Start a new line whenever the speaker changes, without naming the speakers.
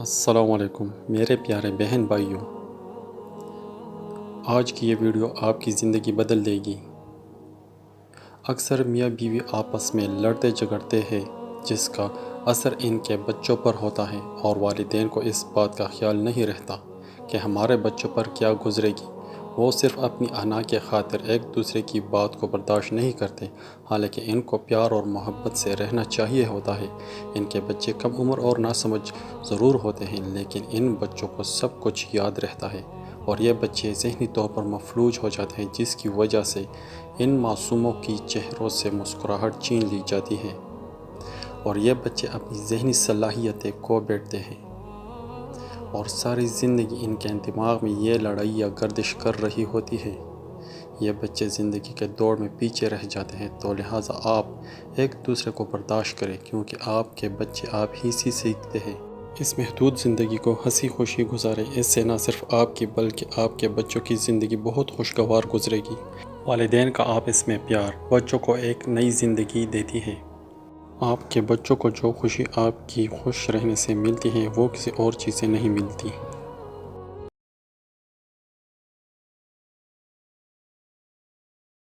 السلام علیکم میرے پیارے بہن بھائیوں، آج کی یہ ویڈیو آپ کی زندگی بدل دے گی۔ اکثر میاں بیوی آپس میں لڑتے جھگڑتے ہیں جس کا اثر ان کے بچوں پر ہوتا ہے اور والدین کو اس بات کا خیال نہیں رہتا کہ ہمارے بچوں پر کیا گزرے گی۔ وہ صرف اپنی انا کے خاطر ایک دوسرے کی بات کو برداشت نہیں کرتے، حالانکہ ان کو پیار اور محبت سے رہنا چاہیے ہوتا ہے۔ ان کے بچے کم عمر اور ناسمجھ ضرور ہوتے ہیں، لیکن ان بچوں کو سب کچھ یاد رہتا ہے اور یہ بچے ذہنی طور پر مفلوج ہو جاتے ہیں، جس کی وجہ سے ان معصوموں کی چہروں سے مسکراہٹ چھین لی جاتی ہے اور یہ بچے اپنی ذہنی صلاحیتیں کھو بیٹھتے ہیں اور ساری زندگی ان کے دماغ میں یہ لڑائی یا گردش کر رہی ہوتی ہے۔ یہ بچے زندگی کے دوڑ میں پیچھے رہ جاتے ہیں، تو لہٰذا آپ ایک دوسرے کو برداشت کریں، کیونکہ آپ کے بچے آپ ہی سے سیکھتے ہیں۔ اس محدود زندگی کو ہنسی خوشی گزاریں، اس سے نہ صرف آپ کی بلکہ آپ کے بچوں کی زندگی بہت خوشگوار گزرے گی۔ والدین کا آپس میں پیار بچوں کو ایک نئی زندگی دیتی ہے۔ آپ کے بچوں کو جو خوشی آپ کی خوش رہنے سے ملتی ہے وہ کسی اور چیز سے نہیں ملتی۔